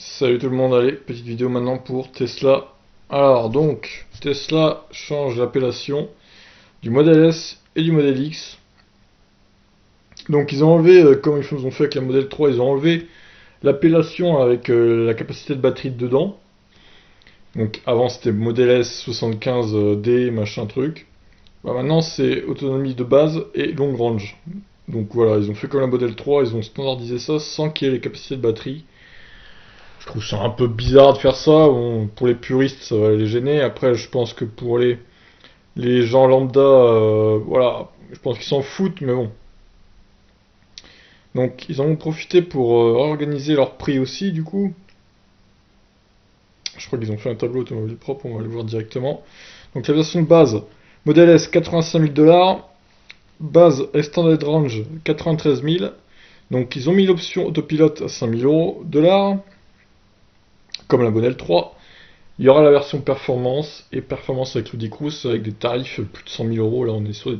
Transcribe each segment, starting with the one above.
Salut tout le monde, allez, petite vidéo maintenant pour Tesla. Alors donc, Tesla change l'appellation du modèle S et du modèle X. Donc ils ont enlevé, comme ils ont fait avec la modèle 3, ils ont enlevé l'appellation avec la capacité de batterie dedans. Donc avant c'était modèle S 75D machin truc. Bah, maintenant c'est autonomie de base et long range. Donc voilà, ils ont fait comme la modèle 3, ils ont standardisé ça sans qu'il y ait les capacités de batterie. Je trouve ça un peu bizarre de faire ça. Bon, pour les puristes, ça va les gêner. Après, je pense que pour les gens lambda, voilà, je pense qu'ils s'en foutent, mais bon. Donc, ils en ont profité pour organiser leur prix aussi, du coup. Je crois qu'ils ont fait un tableau automobile propre, on va le voir directement. Donc, la version de base, modèle S 85 000 dollars, base Extended Range 93 000. Donc, ils ont mis l'option autopilote à 5 000 dollars, comme la modèle 3. Il y aura la version performance et performance avec Rudy Cruz avec des tarifs plus de 100 000 euros. Là, on est sur des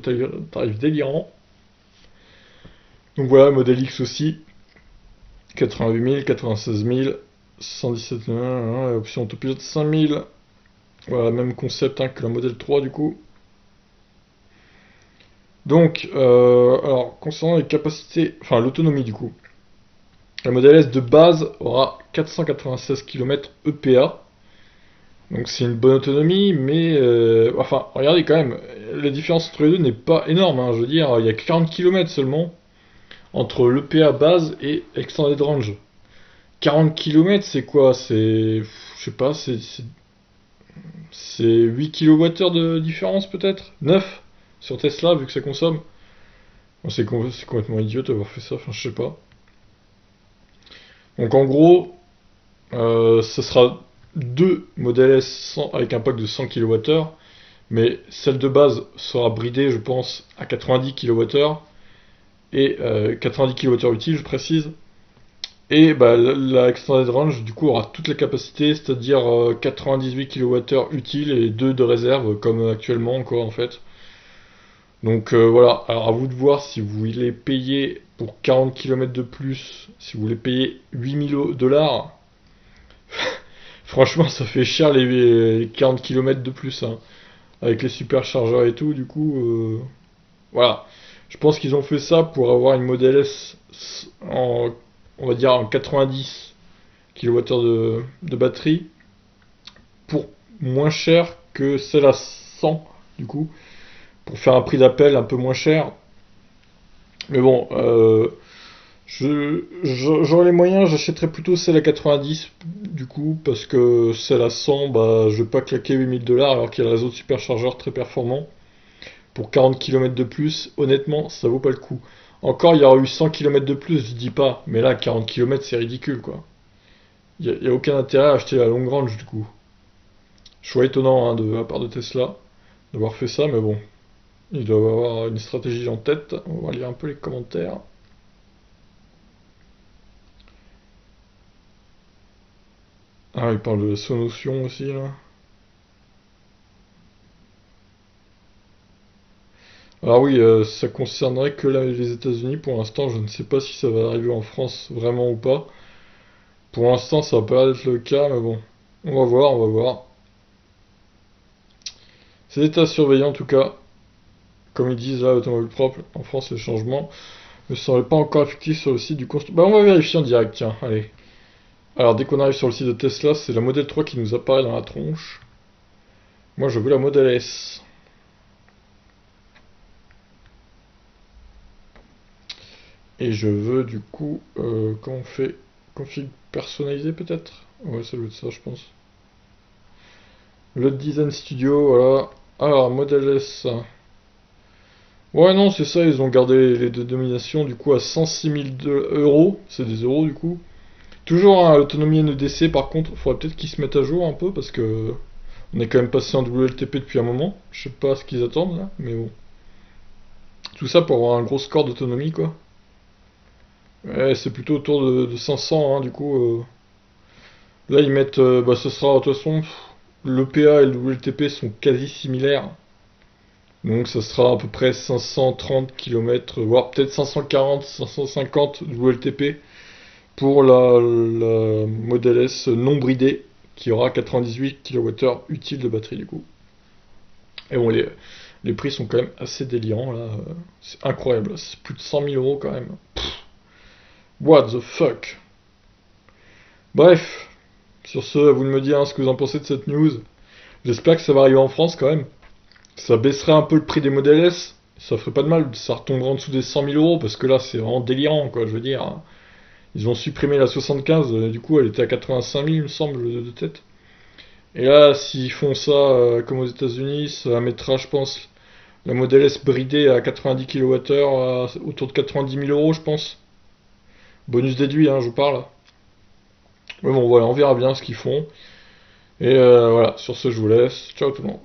tarifs délirants. Donc voilà, modèle X aussi 88 000, 96 000, 117 000, option autopilote 5 000. Voilà, même concept que la modèle 3 du coup. Donc, alors concernant les capacités, enfin l'autonomie du coup, la modèle S de base aura 496 km EPA. Donc c'est une bonne autonomie, mais enfin, regardez quand même, la différence entre les deux n'est pas énorme, hein. Je veux dire, il y a 40 km seulement entre l'EPA base et Extended Range. 40 km, c'est quoi? C'est, je sais pas, c'est 8 kWh de différence peut-être? 9 sur Tesla, vu que ça consomme. Bon, c'est complètement idiot d'avoir fait ça, enfin je sais pas. Donc en gros, ce sera deux modèles S avec un pack de 100 kWh. Mais celle de base sera bridée, je pense, à 90 kWh et 90 kWh utiles, je précise. Et bah, la Extended Range, du coup, aura toutes les capacités, c'est-à-dire 98 kWh utiles et 2 de réserve, comme actuellement encore, en fait. Donc voilà, alors à vous de voir si vous voulez payer pour 40 km de plus, si vous voulez payer 8000 dollars. Franchement, ça fait cher les 40 km de plus, hein, avec les superchargeurs et tout, du coup. Voilà. Je pense qu'ils ont fait ça pour avoir une Model S en, on va dire, en 90 kWh de batterie pour moins cher que celle à 100, du coup, pour faire un prix d'appel un peu moins cher. Mais bon, j'aurais les moyens, j'achèterais plutôt celle à 90, du coup, parce que celle à 100, bah, je vais pas claquer 8000 dollars alors qu'il y a le réseau de superchargeurs très performant. Pour 40 km de plus, honnêtement, ça vaut pas le coup. Encore, il y aura eu 100 km de plus, je dis pas. Mais là, 40 km, c'est ridicule, quoi. Il y a aucun intérêt à acheter la longue range, du coup. Choix étonnant, hein, de la part de Tesla, d'avoir fait ça, mais bon. Ils doivent avoir une stratégie en tête. On va lire un peu les commentaires. Ah, ils parlent de la Sonotion aussi, là. Alors oui, ça concernerait que les États-Unis. Pour l'instant, je ne sais pas si ça va arriver en France vraiment ou pas. Pour l'instant, ça va pas être le cas, mais bon. On va voir, on va voir. C'est à surveiller en tout cas. Comme ils disent là, automobile propre, en France, les changements ne seraient pas encore effectifs sur le site du constructeur. Bah, on va vérifier en direct, tiens, allez. Alors, dès qu'on arrive sur le site de Tesla, c'est la modèle 3 qui nous apparaît dans la tronche. Moi, je veux la modèle S. Et je veux, du coup, comment on fait? Config personnalisé, peut-être? Ouais, ça doit être ça, je pense. Le Design Studio, voilà. Alors, modèle S. Ouais, non, c'est ça, ils ont gardé les deux dominations, du coup, à 106 000 euros. C'est des euros, du coup. Toujours hein, l'autonomie NEDC, par contre, il faudrait peut-être qu'ils se mettent à jour un peu parce que on est quand même passé en WLTP depuis un moment. Je sais pas ce qu'ils attendent là, mais bon. Tout ça pour avoir un gros score d'autonomie quoi. Ouais, c'est plutôt autour de 500 hein, du coup. Là ils mettent, bah ce sera de toute façon, l'EPA et le WLTP sont quasi similaires. Donc ça sera à peu près 530 km, voire peut-être 540, 550 WLTP pour la Model S non bridée qui aura 98 kWh utile de batterie du coup. Et bon, les prix sont quand même assez délirants là. C'est incroyable, c'est plus de 100 000 euros quand même. What the fuck? Bref, sur ce, à vous de me dire ce que vous en pensez de cette news. J'espère que ça va arriver en France quand même. Ça baisserait un peu le prix des Model S. Ça ferait pas de mal, ça retomberait en dessous des 100 000 euros parce que là c'est vraiment délirant quoi, je veux dire. Ils ont supprimé la 75, du coup elle était à 85 000 il me semble de tête. Et là s'ils font ça comme aux États-Unis, ça mettra je pense la Model S bridée à 90 kWh autour de 90 000 euros je pense. Bonus déduit hein, je vous parle. Mais bon voilà, on verra bien ce qu'ils font. Et voilà, sur ce je vous laisse. Ciao tout le monde.